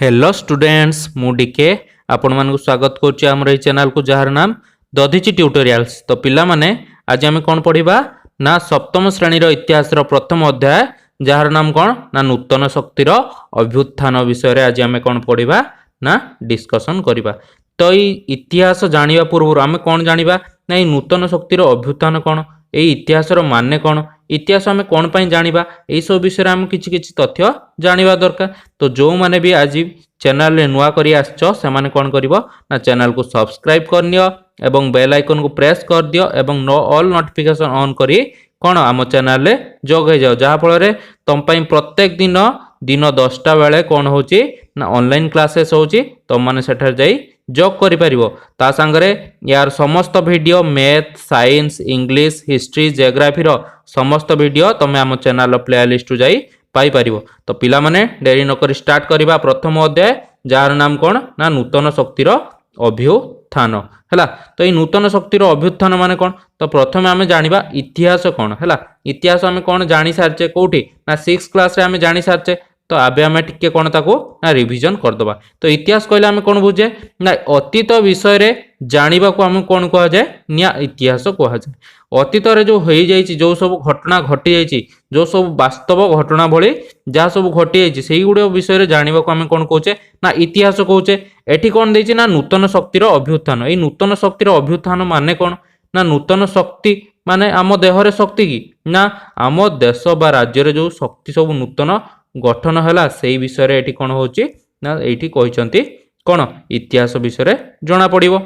Hello students मुडिके आपण मानक स्वागत करुच्ची आम चैनल को जार नाम दधिची ट्यूटोरियल्स। तो पिला माने आज आम कौन पढ़ा ना सप्तम श्रेणीर इतिहास प्रथम अध्याय जार नाम कौन ना नूतन शक्तिर अभ्युत्थान विषय आज आम कौन पढ़ा ना डिस्कसन करवा। तो ये इतिहास जानिबा पूर्व आम कौन जानिबा ना ये नूतन शक्तिर अभ्युत्थान कौन ये इतिहास माने कौन इतिहास आम कौन पाई जानिबा यही सब विषय आम किछि तथ्य जानिबा दरकार। तो जो माने भी आज चैनल रे नुआ करी आछो से माने कौन करिवो ना चैनल को सब्सक्राइब करनियो एवं बेल आइकन को प्रेस कर दियो एवं नो ऑल नोटिफिकेशन ऑन करी कौन आम चैनल रे जोग हो जाओ जहा फल रे तुम पई प्रत्येक दिन दिन 10टा बेले कौन होची ना ऑनलाइन क्लासेस होची तुम माने सेठर जाई जॉब करि परिवो। ता संगरे यार समस्त video math science English history geography रो समस्त वीडियो तमे आम चैनल प्लेलिस्ट जाई पाई परिवो। तो पिला माने डेरी नकरी स्टार्ट करिबा प्रथम अध्याय जार नाम कौन ना नूतन शक्तिर अभ्युत्थान हैला। तो ये नूतन शक्तिर अभ्युत्थान माने कौन तो प्रथम आम जानिबा इतिहास कौन हैला। इतिहास आम कौन जानी सारचे कोठी ना 6 क्लास रे आम जानी सारचे। तो आबे आम टिके कौन ताको ना रिविजन करदबा। तो इतिहास कहले आम कौन बुझे ना अतीत विषय रे जानिबा को आम कौन कहा जाए ना इतिहास कहा जाए। अतीत रे जो हो जाइछि जो सब घटना घटी जाइछि जो सब वास्तव घटना भली जहाँ सब घटी जाइछि सेही गुडे विषय रे जानिबा को आम कौन कहूचे ना इतिहास कहूचे। एठी कौन देछि ना नूतन शक्तिर अभ्युत्थान। ए नूतन शक्तिर अभ्युत्थान माने कौन ना नूतन शक्ति माने आम देहरे शक्ति की ना आम देश बा राज्य रे जो शक्ति सब नूतन गठन है से विषय रे एठी कौन होची ना एठी कहिसंती कौन इतिहास विषय रे जना पड़िबो।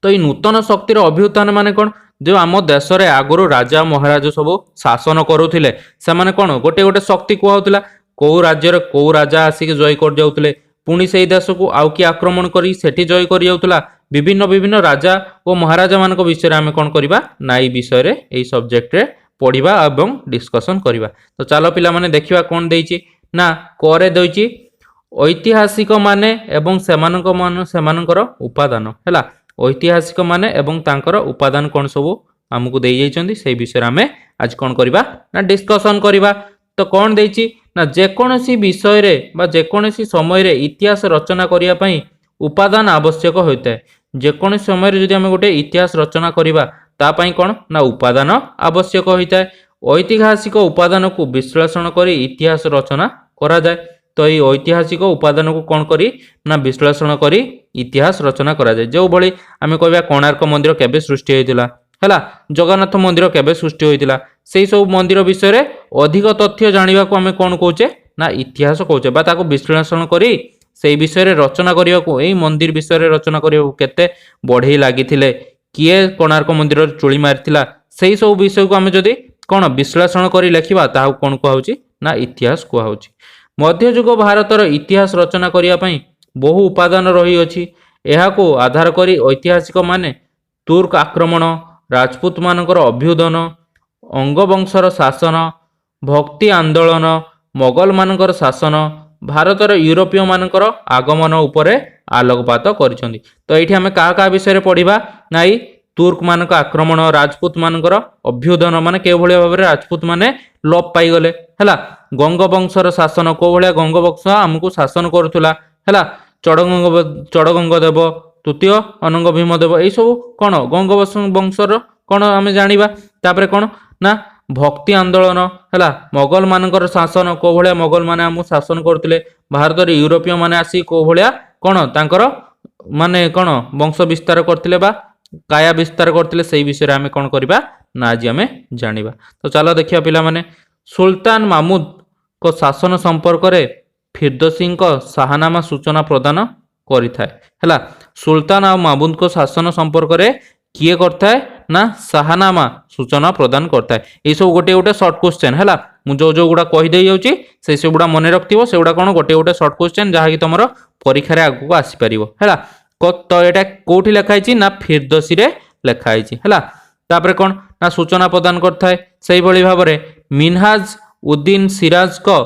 तो ये नूतन शक्तिर अभ्युत्थान माने कौन जो आम देश रे आगुरु राजा महाराज सब शासन करुथिले से माने कौन गोटे गोटे शक्ति कहउतला को राज्य रे को राजा आसिक जय कर जाउतले पुणी से देश को आउ कि आक्रमण करी सेठी जय कर जाउतला विभिन्न विभिन्न राजा और महाराजा मान विषय रे आम कौन करबा ना ई विषय रे एई सब्जेक्ट रे पढ़ा एवं डिस्कसन करवा। तो चलो पिला माने देखिबा कौन देइछि ना करे देइछि ऐतिहासिक माने एवं सेमानकर उपादान हैला। ऐतिहासिक माने एवं तांकर उपादान कौन सब हमकु देइ जाइछन्ती से विषय रे आमे आज कौन करबा ना डिस्कसन करबा। तो कौन देइछि ना जेकोनोसी विषय रे बा जेकोनोसी समय रे इतिहास रचना करिया पई उपादान आवश्यक होइताय। जेकोनोसी समय रे जदि आमे गोटे इतिहास रचना करबा तापाई कौन ना उपादान आवश्यक होता है। ऐतिहासिक उपादान को विश्लेषण करी इतिहास रचना करा जाए। तो ये ऐतिहासिक उपादान को कौन करी ना विश्लेषण करी इतिहास रचना करा जाए। जो भली आमे कहबा कोणार्क मंदिर केबे सृष्टि होइतिला हैला जगन्नाथ मंदिर केबे सृष्टि होइतिला सेही सब मंदिर विषय रे अधिक तथ्य जानिबा को आमे कौन कहूचे ना इतिहास कहूचे बा ताको विश्लेषण करी सेही विषय रे रचना करिया को एई मंदिर विषय रे रचना करिया केते बढ़ई लागिथिले किए कोणार्क मंदिर चोली मारिथिला सेही सब विषय को आमे जदि कौन विश्लेषण करी लेखिबा ताहा कौन कहउची ना इतिहास कहउची। मध्ययुग भारतर इतिहास रचना करिया पई बहु उपादान रही अछि। एहा को आधार करी ऐतिहासिक माने तुर्क आक्रमण राजपूत मानकर अभ्युदन अंगवंशर शासन भक्ति आंदोलन मोगल मानकर शासन भारतर यूरोपीय मानकर आगमन उपरे आलोकपात करिसंती। तो एठी हमें का विषय रे पढ़िबा ना तुर्क मानक आक्रमण राजपूत मानकर अभ्युदन माने के भलिया भाबरे राजपूत माने लोप पाई गले हैला। गंगवंशर शासन को भलिया गंगवंश हमकु शासन करुथुला हैला। चड़गंग देव तृतीय अनंग भीम देव ए सब कौन गंगवंशर कौन आमे जानिबा। तापरे कौन ना भक्ति आंदोलन हैला मोगल मानकर शासन को भलिया मोगल माने हमकु शासन करथिले भारत रे यूरोपीय माने आसी को भलिया कौन तांकर माने कौन वंश विस्तार करथिले बा काया विस्तार करथिले सेही विषय रे आमे कौन करबा ना आज आमे जानिबा। तो चलो देखिया पिला माने सुल्तान मामूद को शासन संपर्क रे फिरदौसी को शाहनामा सूचना प्रदान करिथाय हैला। सुल्तान आ मामूद को शासन संपर्क रे किए करथाय ना शाहनामा सूचना प्रदान करथाय। ए सब गोटे गोटे शॉर्ट क्वेश्चन हैला मु जो जो गुडा कहि देइ जाउची से सब गुडा मने रखथिबो से गुडा कोन गोटे गोटे शॉर्ट क्वेश्चन जहा कि तमरो परीक्षा रे आगु को आसी परिबो हैला। तो एटा कोठी लेखा आइछि ना फिरदौसी रे लेखा आइछि हैला। तापरे कोन ना सूचना प्रदान करथाय सेही भली भाबरे मिनहाज उद्दीन सिराज को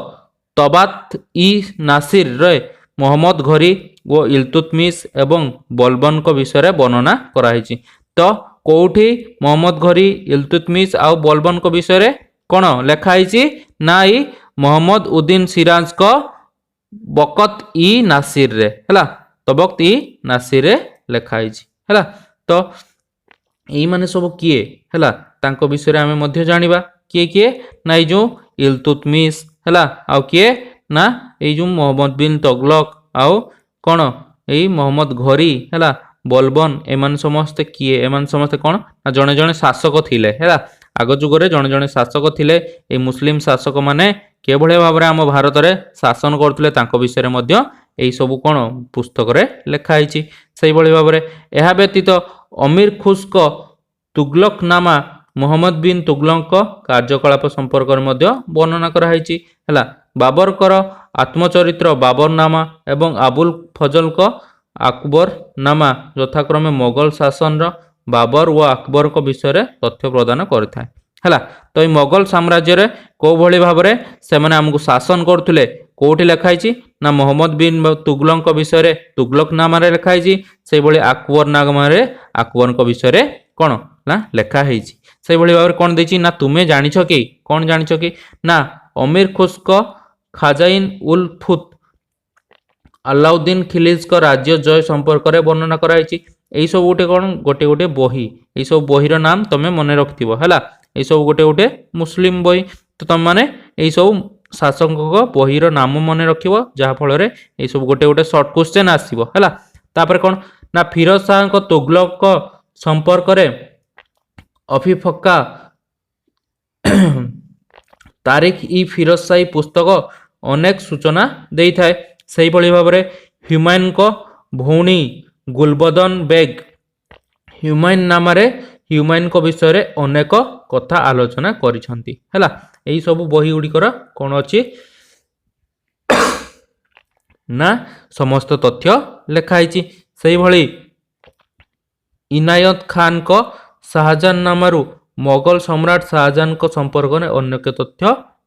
तबात इ नासिर रे मोहम्मद घरी वो इल्तुतमिश एवं बलबन को विषय रे वर्णना कराइछि। तो कोठी मोहम्मद घरी इल्तुतमिश आ बलबन को विषय रे कोन लेखा आइछि ना ई मोहम्मद उद्दीन सिराज को ବକତ ଇ ନାସିରରେ ହେଲା। ତ ବକ୍ତ ଇ ନାସିରରେ ଲେଖା ହେଇଛି ହେଲା। ତ ଏଇମାନେ ସବୁ କିଏ ହେଲା ତାଙ୍କ ବିଷୟରେ ଆମେ ମଧ୍ୟ ଜାଣିବା। କିଏ କିଏ ନା ଏଇ ଯେଉଁ ଇଲତୁତମିଶ ହେଲା, ଆଉ କିଏ ନା ଏଇ ଯେଉଁ ମହମ୍ମଦ ବିନ୍ ତଗଲକ, ଆଉ କ'ଣ ଏଇ ମହମ୍ମଦ ଘୋରୀ ହେଲା, ବଲବନ, ଏମାନେ ସମସ୍ତେ କିଏ? ଏମାନେ ସମସ୍ତେ କ'ଣ ନା ଜଣେ ଜଣେ ଶାସକ ଥିଲେ ହେଲା। ଆଗ ଯୁଗରେ ଜଣେ ଜଣେ ଶାସକ ଥିଲେ। ଏଇ ମୁସଲିମ ଶାସକ ମାନେ କିଭଳି ଭାବରେ ଆମ ଭାରତରେ ଶାସନ କରୁଥିଲେ ତାଙ୍କ ବିଷୟରେ ମଧ୍ୟ ଏଇ ସବୁ କ'ଣ ପୁସ୍ତକରେ ଲେଖା ହେଇଛି। ସେଇଭଳି ଭାବରେ ଏହା ବ୍ୟତୀତ ଅମୀର ଖୁସ୍ଙ୍କ ତୁଗଲକନାମା ମହମ୍ମଦ ବିନ୍ ତୁଗଲକଙ୍କ କାର୍ଯ୍ୟକଳାପ ସମ୍ପର୍କରେ ମଧ୍ୟ ବର୍ଣ୍ଣନା କରାଯାଇଛି ହେଲା। ବାବରଙ୍କର ଆତ୍ମଚରିତ୍ର ବାବରନାମା ଏବଂ ଆବୁଲ ଫଜଲଙ୍କ ଆକବରନାମା ଯଥାକ୍ରମେ ମୋଗଲ ଶାସନର ବାବର ଓ ଆକବରଙ୍କ ବିଷୟରେ ତଥ୍ୟ ପ୍ରଦାନ କରିଥାଏ ହେଲା। ତ ଏଇ ମୋଗଲ ସାମ୍ରାଜ୍ୟରେ କୋଉଭଳି ଭାବରେ ସେମାନେ ଆମକୁ ଶାସନ କରୁଥିଲେ କୋଉଠି ଲେଖା ହେଇଛି ନା ମହମ୍ମଦ ବିନ୍ ତୁଗଲକଙ୍କ ବିଷୟରେ ତୁଗଲକନାମାରେ ଲେଖା ହେଇଛି। ସେଇଭଳି ଆକବରନାମାରେ ଆକବରଙ୍କ ବିଷୟରେ କ'ଣ ନା ଲେଖା ହେଇଛି। ସେଇଭଳି ଭାବରେ କ'ଣ ଦେଇଛି ନା ତୁମେ ଜାଣିଛ କି? କ'ଣ ଜାଣିଛ କି ନା ଅମୀର ଖୁସ୍ଙ୍କ ଖାଜାଇନ ଉଲ ଫୁତ ଆଲାଉଦ୍ଦିନ ଖିଲିଜଙ୍କ ରାଜ୍ୟ ଜୟ ସମ୍ପର୍କରେ ବର୍ଣ୍ଣନା କରାଯାଇଛି। ଏଇସବୁ ଗୋଟେ ଗୋଟେ ବହି, ଏଇସବୁ ବହିର ନାମ ତମେ ମନେ ରଖିଥିବ ହେଲା। ଏଇସବୁ ଗୋଟେ ମୁସଲିମ ବହି। ତ ତମମାନେ ଏଇସବୁ ଶାସକଙ୍କ ବହିର ନାମ ମନେ ରଖିବ, ଯାହାଫଳରେ ଏଇସବୁ ଗୋଟେ ସର୍ଟ କ୍ୱେଶ୍ଚେନ୍ ଆସିବ ହେଲା। ତାପରେ କ'ଣ ନା ଫିରୋଜ ଶାହଙ୍କ ତୁଗଲକ ସମ୍ପର୍କରେ ଅଫିଫକା ତାରିଖ ଇ ଫିରୋଜ ସାହି ପୁସ୍ତକ ଅନେକ ସୂଚନା ଦେଇଥାଏ। ସେହିଭଳି ଭାବରେ ହୁମାୟୁନଙ୍କ ଭଉଣୀ ଗୁଲବଦନ ବେଗ ହୁମାୟୁନ ନାମାରେ ହୁମାୟୁନଙ୍କ ବିଷୟରେ ଅନେକ କଥା ଆଲୋଚନା କରିଛନ୍ତି ହେଲା। ଏଇ ସବୁ ବହି ଗୁଡ଼ିକର କ'ଣ ଅଛି ନା ସମସ୍ତ ତଥ୍ୟ ଲେଖା ହେଇଛି। ସେଇଭଳି ଇନାୟତ ଖାନଙ୍କ ଶାହଜାହାନ ନାମାରୁ ମୋଗଲ ସମ୍ରାଟ ଶାହଜାହାନଙ୍କ ସମ୍ପର୍କରେ ଅନେକ ତଥ୍ୟ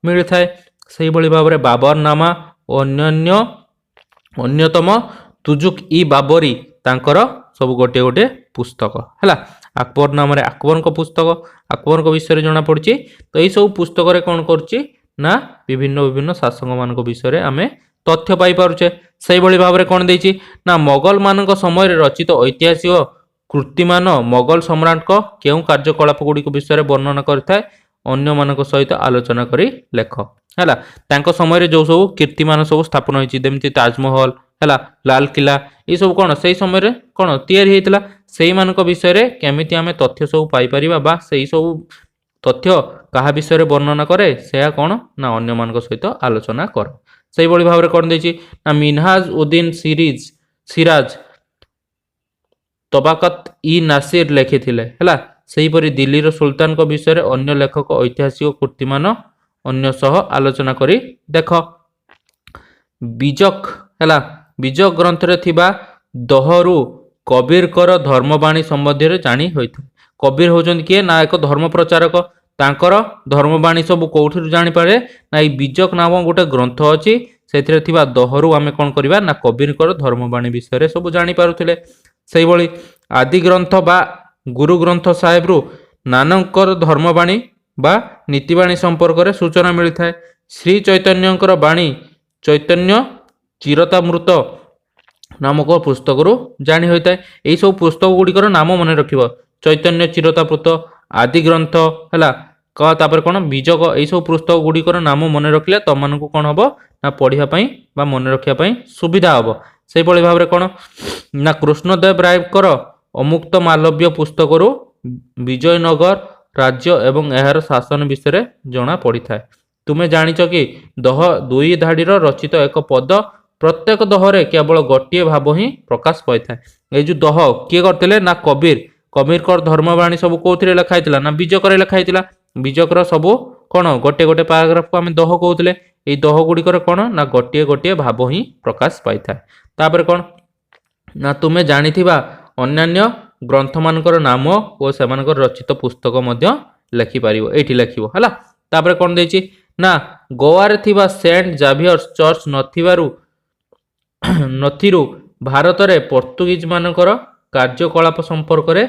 ମିଳିଥାଏ। ସେହିଭଳି ଭାବରେ ବାବରନାମା ଓ ଅନ୍ୟତମ ତୁଜୁକ ଇ ବାବରୀ ତାଙ୍କର ସବୁ ଗୋଟେ ପୁସ୍ତକ ହେଲା। ଆକବରନାମାରେ ଆକବରଙ୍କ ପୁସ୍ତକ, ଆକବରଙ୍କ ବିଷୟରେ ଜଣାପଡ଼ୁଛି। ତ ଏଇସବୁ ପୁସ୍ତକରେ କ'ଣ କରୁଛି ନା ବିଭିନ୍ନ ଶାସକମାନଙ୍କ ବିଷୟରେ ଆମେ ତଥ୍ୟ ପାଇପାରୁଛେ। ସେଇଭଳି ଭାବରେ କ'ଣ ଦେଇଛି ନା ମୋଗଲମାନଙ୍କ ସମୟରେ ରଚିତ ଐତିହାସିକ କୃତିମାନ ମୋଗଲ ସମ୍ରାଟଙ୍କ କେଉଁ କାର୍ଯ୍ୟକଳାପ ଗୁଡ଼ିକ ବିଷୟରେ ବର୍ଣ୍ଣନା କରିଥାଏ, ଅନ୍ୟମାନଙ୍କ ସହିତ ଆଲୋଚନା କରି ଲେଖ ହେଲା। ତାଙ୍କ ସମୟରେ ଯେଉଁ ସବୁ କୀର୍ତ୍ତିମାନ ସବୁ ସ୍ଥାପନ ହୋଇଛି, ଯେମିତି ତାଜମହଲ ହେଲା, ଲାଲକିଲ୍ଲା, ଏଇସବୁ କ'ଣ ସେଇ ସମୟରେ କ'ଣ ତିଆରି ହେଇଥିଲା, ସେଇମାନଙ୍କ ବିଷୟରେ କେମିତି ଆମେ ତଥ୍ୟ ସବୁ ପାଇପାରିବା ବା ସେଇ ସବୁ ତଥ୍ୟ କାହା ବିଷୟରେ ବର୍ଣ୍ଣନା କରେ, ସେୟା କ'ଣ ନା ଅନ୍ୟମାନଙ୍କ ସହିତ ଆଲୋଚନା କର। ସେଇଭଳି ଭାବରେ କ'ଣ ଦେଇଛି ନା ମିନହାଜ ଉଦ୍ଦିନ ସିରାଜ ତବାକତ ଇ ନାସିର ଲେଖିଥିଲେ ହେଲା। ସେହିପରି ଦିଲ୍ଲୀର ସୁଲତାନଙ୍କ ବିଷୟରେ ଅନ୍ୟ ଲେଖକ ଐତିହାସିକ କୃତିମାନ ଅନ୍ୟ ସହ ଆଲୋଚନା କରି ଦେଖ। ବିଜକ ହେଲା, ବିଜକ ଗ୍ରନ୍ଥରେ ଥିବା ଦହରୁ କବୀରଙ୍କର ଧର୍ମବାଣୀ ସମ୍ବନ୍ଧରେ ଜାଣି ହୋଇଥାଏ। କବୀର ହେଉଛନ୍ତି କିଏ ନା ଏକ ଧର୍ମ ପ୍ରଚାରକ। ତାଙ୍କର ଧର୍ମବାଣୀ ସବୁ କେଉଁଠାରୁ ଜାଣିପାରେ ନା ଏଇ ବିଜକ ନାମ ଗୋଟେ ଗ୍ରନ୍ଥ ଅଛି, ସେଥିରେ ଥିବା ଦହରୁ ଆମେ କ'ଣ କରିବା ନା କବୀରଙ୍କର ଧର୍ମବାଣୀ ବିଷୟରେ ସବୁ ଜାଣିପାରୁଥିଲେ। ସେଇଭଳି ଆଦି ଗ୍ରନ୍ଥ ବା ଗୁରୁ ଗ୍ରନ୍ଥ ସାହେବରୁ ନାନକଙ୍କର ଧର୍ମବାଣୀ ବା ନୀତିବାଣୀ ସମ୍ପର୍କରେ ସୂଚନା ମିଳିଥାଏ। ଶ୍ରୀ ଚୈତନ୍ୟଙ୍କର ବାଣୀ ଚୈତନ୍ୟ ଚିରତାମୃତ ନାମକ ପୁସ୍ତକରୁ ଜାଣି ହୋଇଥାଏ। ଏଇସବୁ ପୁସ୍ତକ ଗୁଡ଼ିକର ନାମ ମନେ ରଖିବ। ଚୈତନ୍ୟ ଚିରତାମୃତ, ଆଦି ଗ୍ରନ୍ଥ ହେଲା, ତାପରେ କ'ଣ ବିଜକ, ଏଇସବୁ ପୁସ୍ତକ ଗୁଡ଼ିକର ନାମ ମନେ ରଖିଲେ ତମମାନଙ୍କୁ କ'ଣ ହେବ ନା ପଢ଼ିବା ପାଇଁ ବା ମନେ ରଖିବା ପାଇଁ ସୁବିଧା ହେବ। ସେଇଭଳି ଭାବରେ କ'ଣ ନା କୃଷ୍ଣଦେବ ରାୟଙ୍କର ଅମୁକ୍ତ ମାଲବ୍ୟ ପୁସ୍ତକରୁ ବିଜୟନଗର ରାଜ୍ୟ ଏବଂ ଏହାର ଶାସନ ବିଷୟରେ ଜଣା ପଡ଼ିଥାଏ। ତୁମେ ଜାଣିଛ କି ଦହ ଦୁଇ ଧାଡ଼ିର ରଚିତ ଏକ ପଦ, ପ୍ରତ୍ୟେକ ଦହରେ କେବଳ ଗୋଟିଏ ଭାବ ହିଁ ପ୍ରକାଶ ପାଇଥାଏ। ଏଇ ଯେଉଁ ଦହ କିଏ କରିଥିଲେ ନା କବୀରଙ୍କର ଧର୍ମବାଣୀ ସବୁ କେଉଁଥିରେ ଲେଖା ହେଇଥିଲା ନା ବିଜକରେ ଲେଖା ହେଇଥିଲା। ବିଜକର ସବୁ କ'ଣ ଗୋଟେ ପାରାଗ୍ରାଫକୁ ଆମେ ଦହ କହୁଥିଲେ। ଏଇ ଦହ ଗୁଡ଼ିକରେ କ'ଣ ନା ଗୋଟିଏ ଭାବ ହିଁ ପ୍ରକାଶ ପାଇଥାଏ। ତାପରେ କ'ଣ ନା ତୁମେ ଜାଣିଥିବା ଅନ୍ୟାନ୍ୟ ଗ୍ରନ୍ଥମାନଙ୍କର ନାମ ଓ ସେମାନଙ୍କର ରଚିତ ପୁସ୍ତକ ମଧ୍ୟ ଲେଖିପାରିବ, ଏଇଠି ଲେଖିବ ହେଲା। ତାପରେ କ'ଣ ଦେଇଛି ନା ଗୋଆରେ ଥିବା ସେଣ୍ଟ ଜାଭିୟର୍ସ ଚର୍ଚ୍ଚ ନଥିରୁ ଭାରତରେ ପର୍ତ୍ତୁଗୀଜ ମାନଙ୍କର କାର୍ଯ୍ୟକଳାପ ସମ୍ପର୍କରେ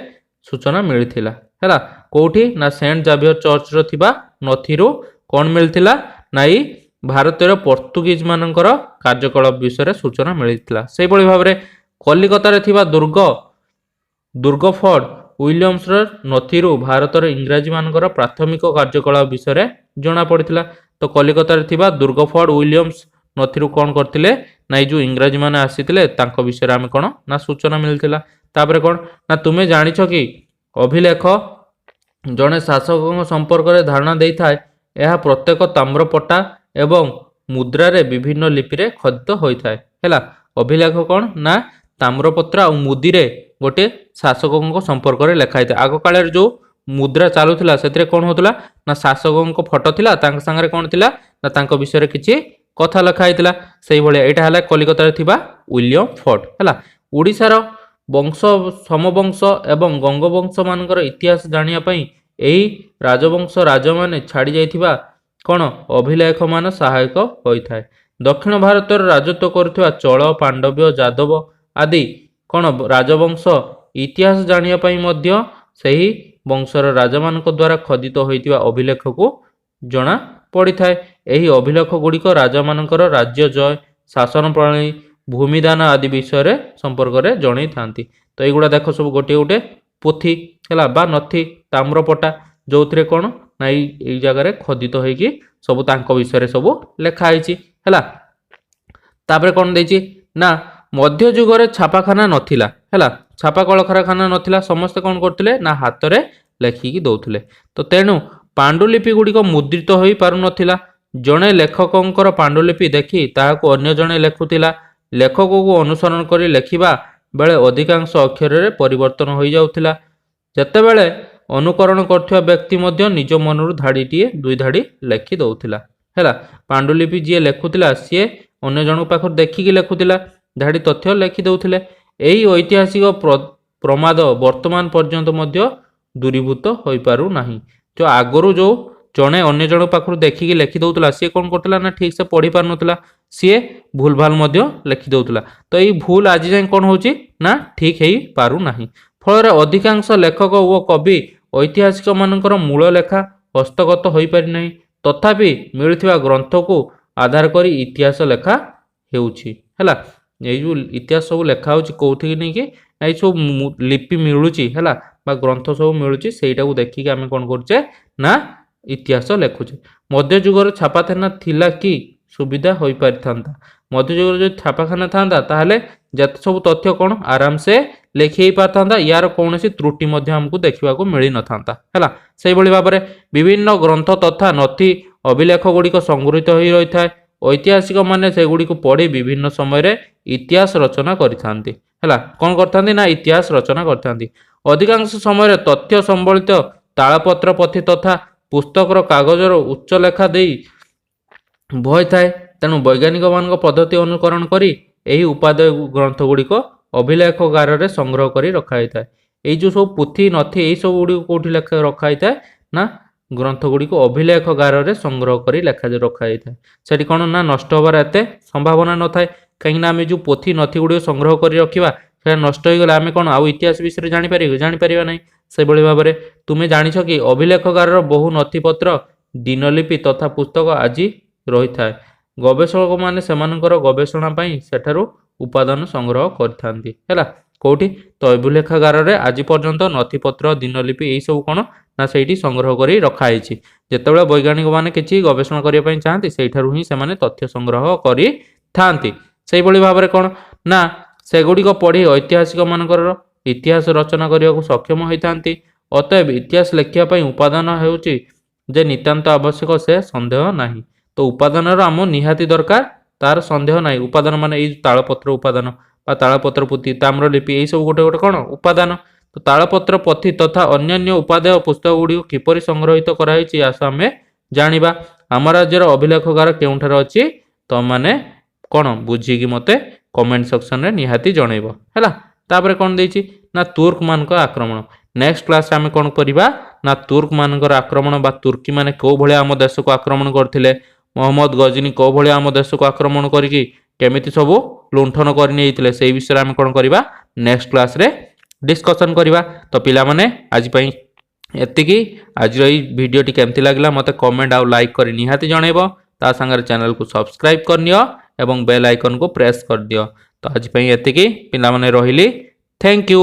ସୂଚନା ମିଳିଥିଲା ହେଲା। କୋଉଠି ନା ସେଣ୍ଟ ଜାଭିୟର ଚର୍ଚ୍ଚର ଥିବା ନଥିରୁ କ'ଣ ମିଳିଥିଲା ନା ଏଇ ଭାରତୀୟ ପର୍ତ୍ତୁଗୀଜ ମାନଙ୍କର କାର୍ଯ୍ୟକଳାପ ବିଷୟରେ ସୂଚନା ମିଳିଥିଲା। ସେହିଭଳି ଭାବରେ କଲିକତାରେ ଥିବା ଦୁର୍ଗ ଫୋର୍ଟ ୱିଲିୟମ୍ସର ନଥିରୁ ଭାରତର ଇଂରାଜୀ ମାନଙ୍କର ପ୍ରାଥମିକ କାର୍ଯ୍ୟକଳାପ ବିଷୟରେ ଜଣାପଡ଼ିଥିଲା। ତ କଲିକତାରେ ଥିବା ଦୁର୍ଗ ଫୋର୍ଟ ୱିଲିୟମ୍ସ ନଥିରୁ କ'ଣ କରିଥିଲେ ନା ଏଇ ଯେଉଁ ଇଂରାଜୀ ମାନେ ଆସିଥିଲେ ତାଙ୍କ ବିଷୟରେ ଆମେ କ'ଣ ନା ସୂଚନା ମିଳିଥିଲା। ତାପରେ କ'ଣ ନା ତୁମେ ଜାଣିଛ କି ଅଭିଲେଖ ଜଣେ ଶାସକଙ୍କ ସମ୍ପର୍କରେ ଧାରଣା ଦେଇଥାଏ। ଏହା ପ୍ରତ୍ୟେକ ତାମ୍ରପଟା ଏବଂ ମୁଦ୍ରାରେ ବିଭିନ୍ନ ଲିପିରେ ଖୋଦିତ ହୋଇଥାଏ। ହେଲା, ଅଭିଲେଖ କ'ଣ ନା ତାମ୍ରପତ୍ର ଆଉ ମୁଦିରେ ଗୋଟିଏ ଶାସକଙ୍କ ସମ୍ପର୍କରେ ଲେଖା ହେଇଥାଏ। ଆଗକାଳରେ ଯେଉଁ ମୁଦ୍ରା ଚାଲୁଥିଲା ସେଥିରେ କ'ଣ ହେଉଥିଲା ନା ଶାସକଙ୍କ ଫଟୋ ଥିଲା, ତାଙ୍କ ସାଙ୍ଗରେ କ'ଣ ଥିଲା ନା ତାଙ୍କ ବିଷୟରେ କିଛି କଥା ଲେଖା ହେଇଥିଲା। ସେଇଭଳିଆ ଏଇଟା ହେଲା କଲିକତାରେ ଥିବା ୱିଲିୟମ ଫୋର୍ଟ। ହେଲା, ଓଡ଼ିଶାର ବଂଶ ସମବଂଶ ଏବଂ ଗଙ୍ଗବଂଶ ମାନଙ୍କର ଇତିହାସ ଜାଣିବା ପାଇଁ ଏହି ରାଜବଂଶ ରାଜମାନେ ଛାଡ଼ି ଯାଇଥିବା କ'ଣ ଅଭିଲେଖମାନ ସହାୟକ ହୋଇଥାଏ। ଦକ୍ଷିଣ ଭାରତରେ ରାଜତ୍ୱ କରୁଥିବା ଚଳ, ପାଣ୍ଡବ୍ୟ, ଯାଦବ ଆଦି କ'ଣ ରାଜବଂଶ ଇତିହାସ ଜାଣିବା ପାଇଁ ମଧ୍ୟ ସେହି ବଂଶର ରାଜାମାନଙ୍କ ଦ୍ୱାରା ଖୋଦିତ ହୋଇଥିବା ଅଭିଲେଖକୁ ଜଣା ପଡ଼ିଥାଏ। ଏହି ଅଭିଲେଖ ଗୁଡ଼ିକ ରାଜାମାନଙ୍କର ରାଜ୍ୟ ଜୟ, ଶାସନ ପ୍ରଣାଳୀ, ଭୂମିଦାନ ଆଦି ବିଷୟରେ ସମ୍ପର୍କରେ ଜଣେଇଥାନ୍ତି। ତ ଏଇଗୁଡ଼ା ଦେଖ ସବୁ ଗୋଟିଏ ଗୋଟେ ପୋଥି ହେଲା ବା ନଥି ତାମ୍ରପଟା ଯେଉଁଥିରେ କ'ଣ ନା ଏଇ ଜାଗାରେ ଖୋଦିତ ହୋଇକି ସବୁ ତାଙ୍କ ବିଷୟରେ ସବୁ ଲେଖା ହେଇଛି। ହେଲା, ତାପରେ କ'ଣ ଦେଇଛି ନା ମଧ୍ୟଯୁଗରେ ଛାପାଖାନା ନଥିଲା। ହେଲା, ଛାପା କଳକାରଖାନା ନଥିଲା, ସମସ୍ତେ କ'ଣ କରୁଥିଲେ ନା ହାତରେ ଲେଖିକି ଦେଉଥିଲେ। ତ ତେଣୁ ପାଣ୍ଡୁଲିପି ଗୁଡ଼ିକ ମୁଦ୍ରିତ ହୋଇପାରୁନଥିଲା। ଜଣେ ଲେଖକଙ୍କର ପାଣ୍ଡୁଲିପି ଦେଖି ତାହାକୁ ଅନ୍ୟ ଜଣେ ଲେଖୁଥିଲା। ଲେଖକକୁ ଅନୁସରଣ କରି ଲେଖିବା ବେଳେ ଅଧିକାଂଶ ଅକ୍ଷରରେ ପରିବର୍ତ୍ତନ ହୋଇଯାଉଥିଲା। ଯେତେବେଳେ ଅନୁକରଣ କରୁଥିବା ବ୍ୟକ୍ତି ମଧ୍ୟ ନିଜ ମନରୁ ଧାଡ଼ିଟିଏ ଦୁଇ ଧାଡ଼ି ଲେଖି ଦେଉଥିଲା। ହେଲା, ପାଣ୍ଡୁଲିପି ଯିଏ ଲେଖୁଥିଲା ସିଏ ଅନ୍ୟ ଜଣଙ୍କ ପାଖରୁ ଦେଖିକି ଲେଖୁଥିଲା, ଧାଡ଼ି ତଥ୍ୟ ଲେଖି ଦେଉଥିଲେ। ଏହି ଐତିହାସିକ ପ୍ରମାଦ ବର୍ତ୍ତମାନ ପର୍ଯ୍ୟନ୍ତ ମଧ୍ୟ ଦୂରୀଭୂତ ହୋଇପାରୁନାହିଁ। ଯେଉଁ ଆଗରୁ ଯେଉଁ ଜଣେ ଅନ୍ୟ ଜଣଙ୍କ ପାଖରୁ ଦେଖିକି ଲେଖି ଦେଉଥିଲା ସିଏ କ'ଣ କରୁଥିଲା ନା ଠିକ୍ ସେ ପଢ଼ି ପାରୁନଥିଲା, ସିଏ ଭୁଲ ଭାଲ ମଧ୍ୟ ଲେଖି ଦେଉଥିଲା। ତ ଏଇ ଭୁଲ ଆଜି ଯାଏଁ କ'ଣ ହେଉଛି ନା ଠିକ୍ ହେଇପାରୁନାହିଁ। ଫଳରେ ଅଧିକାଂଶ ଲେଖକ ଓ କବି ଐତିହାସିକ ମାନଙ୍କର ମୂଳ ଲେଖା ହସ୍ତଗତ ହୋଇପାରିନାହିଁ। ତଥାପି ମିଳୁଥିବା ଗ୍ରନ୍ଥକୁ ଆଧାର କରି ଇତିହାସ ଲେଖା ହେଉଛି। ହେଲା, ଏଇ ଯେଉଁ ଇତିହାସ ସବୁ ଲେଖା ହେଉଛି କେଉଁଠିକି ନେଇକି ଏଇ ସବୁ ଲିପି ମିଳୁଛି ହେଲା ବା ଗ୍ରନ୍ଥ ସବୁ ମିଳୁଛି, ସେଇଟାକୁ ଦେଖିକି ଆମେ କ'ଣ କରୁଛେ ନା ଇତିହାସ ଲେଖୁଛେ। ମଧ୍ୟଯୁଗର ଛାପାଖାନା ଥିଲା କି ସୁବିଧା ହୋଇପାରିଥାନ୍ତା। ମଧ୍ୟଯୁଗରେ ଯଦି ଛାପାଖାନା ଥାନ୍ତା ତାହେଲେ ଯେତେ ସବୁ ତଥ୍ୟ କ'ଣ ଆରାମସେ ଲେଖି ହେଇପାରିଥାନ୍ତା, ୟାର କୌଣସି ତ୍ରୁଟି ମଧ୍ୟ ଆମକୁ ଦେଖିବାକୁ ମିଳିନଥାନ୍ତା। ହେଲା, ସେଇଭଳି ଭାବରେ ବିଭିନ୍ନ ଗ୍ରନ୍ଥ ତଥା ନଥି ଅଭିଲେଖ ଗୁଡ଼ିକ ସଂଗୃହୀତ ହୋଇ ରହିଥାଏ। ଐତିହାସିକ ମାନେ ସେଗୁଡ଼ିକୁ ପଢ଼ି ବିଭିନ୍ନ ସମୟରେ ଇତିହାସ ରଚନା କରିଥାନ୍ତି। ହେଲା, କ'ଣ କରିଥାନ୍ତି ନା ଇତିହାସ ରଚନା କରିଥାନ୍ତି। ଅଧିକାଂଶ ସମୟରେ ତଥ୍ୟ ସମ୍ବଳିତ ତାଳପତ୍ର ପୋଥି ତଥା ପୁସ୍ତକର କାଗଜର ଉଚ୍ଚ ଲେଖା ଦେଇ ହୋଇଥାଏ। ତେଣୁ ବୈଜ୍ଞାନିକମାନଙ୍କ ପଦ୍ଧତି ଅନୁକରଣ କରି ଏହି ଉପାଦେୟ ଗ୍ରନ୍ଥ ଗୁଡ଼ିକ ଅଭିଲେଖଗାରରେ ସଂଗ୍ରହ କରି ରଖାଯାଇଥାଏ। ଏଇ ଯେଉଁ ସବୁ ପୋଥି ନଥି ଏଇସବୁ ଗୁଡ଼ିକ କେଉଁଠି ରଖାଯାଇଥାଏ ନା ଗ୍ରନ୍ଥ ଗୁଡ଼ିକୁ ଅଭିଲେଖଗାରରେ ସଂଗ୍ରହ କରି ରଖାଯାଇଥାଏ। ସେଠି କ'ଣ ନା ନଷ୍ଟ ହେବାର ଏତେ ସମ୍ଭାବନା ନଥାଏ। କାହିଁକିନା ଆମେ ଯେଉଁ ପୋଥି ନଥି ଗୁଡ଼ିକ ସଂଗ୍ରହ କରି ରଖିବା ସେଟା ନଷ୍ଟ ହୋଇଗଲେ ଆମେ କ'ଣ ଆଉ ଇତିହାସ ବିଷୟରେ ଜାଣିପାରିବା ନାହିଁ। ସେଭଳି ଭାବରେ ତୁମେ ଜାଣିଛ କି ଅଭିଲେଖଗାରର ବହୁ ନଥିପତ୍ର, ଦିନଲିପି ତଥା ପୁସ୍ତକ ଆଜି ରହିଥାଏ। ଗବେଷକମାନେ ସେମାନଙ୍କର ଗବେଷଣା ପାଇଁ ସେଠାରୁ ଉପାଦାନ ସଂଗ୍ରହ କରିଥାନ୍ତି। ହେଲା, କେଉଁଠି ତ ଅଭିଲେଖଗାରରେ ଆଜି ପର୍ଯ୍ୟନ୍ତ ନଥିପତ୍ର, ଦିନଲିପି ଏଇସବୁ କ'ଣ ନା ସେଇଠି ସଂଗ୍ରହ କରି ରଖାଯାଇଛି। ଯେତେବେଳେ ବୈଜ୍ଞାନିକମାନେ କିଛି ଗବେଷଣା କରିବା ପାଇଁ ଚାହାନ୍ତି ସେଇଠାରୁ ହିଁ ସେମାନେ ତଥ୍ୟ ସଂଗ୍ରହ କରିଥାନ୍ତି। ସେଇଭଳି ଭାବରେ କ'ଣ ନା ସେଗୁଡ଼ିକ ପଢ଼ି ଐତିହାସିକ ମାନଙ୍କର ଇତିହାସ ରଚନା କରିବାକୁ ସକ୍ଷମ ହୋଇଥାନ୍ତି। ଅତଏବ ଇତିହାସ ଲେଖିବା ପାଇଁ ଉପାଦାନ ହେଉଛି ଯେ ନିତାନ୍ତ ଆବଶ୍ୟକ ସେ ସନ୍ଦେହ ନାହିଁ। ତ ଉପାଦାନର ଆମ ନିହାତି ଦରକାର, ତାର ସନ୍ଦେହ ନାହିଁ। ଉପାଦାନ ମାନେ ଏଇ ତାଳପତ୍ର ଉପାଦାନ ବା ତାଳପତ୍ର ପୋଥି, ତାମ୍ରଲିପି ଏଇସବୁ ଗୋଟେ ଗୋଟେ କ'ଣ ଉପାଦାନ। ତ ତାଳପତ୍ର ପୋଥି ତଥା ଅନ୍ୟାନ୍ୟ ଉପାଦେୟ ପୁସ୍ତକ ଗୁଡ଼ିକୁ କିପରି ସଂଗ୍ରହିତ କରାଯାଇଛି ଆସ ଆମେ ଜାଣିବା। ଆମ ରାଜ୍ୟର ଅଭିଲେଖଗାର କେଉଁଠାରେ ଅଛି ତମାନେ କ'ଣ ବୁଝିକି ମୋତେ କମେଣ୍ଟ ସେକ୍ସନରେ ନିହାତି ଜଣେଇବ। ହେଲା, ତାପରେ କ'ଣ ଦେଇଛି ନା ତୁର୍କ ମାନଙ୍କ ଆକ୍ରମଣ। ନେକ୍ସଟ କ୍ଲାସରେ ଆମେ କ'ଣ କରିବା ନା ତୁର୍କ ମାନଙ୍କର ଆକ୍ରମଣ ବା ତୁର୍କୀ ମାନେ କେଉଁ ଭଳିଆ ଆମ ଦେଶକୁ ଆକ୍ରମଣ କରିଥିଲେ, ମହମ୍ମଦ ଗଜନୀ କେଉଁ ଭଳିଆ ଆମ ଦେଶକୁ ଆକ୍ରମଣ କରିକି କେମିତି ସବୁ ଲୁଣ୍ଠନ କରି ନେଇଥିଲେ ସେଇ ବିଷୟରେ ଆମେ କ'ଣ କରିବା ନେକ୍ସଟ କ୍ଲାସରେ ଡିସ୍କସନ୍ କରିବା। ତ ପିଲାମାନେ ଆଜି ପାଇଁ ଏତିକି। ଆଜିର ଏଇ ଭିଡ଼ିଓଟି କେମିତି ଲାଗିଲା ମୋତେ କମେଣ୍ଟ ଆଉ ଲାଇକ୍ କରି ନିହାତି ଜଣେଇବ। ता संगे चैनल को सब्सक्राइब करनियो एवं बेल आइकन को प्रेस कर दियो। तो आज पे एतिकी पिला माने रहिली। Thank you.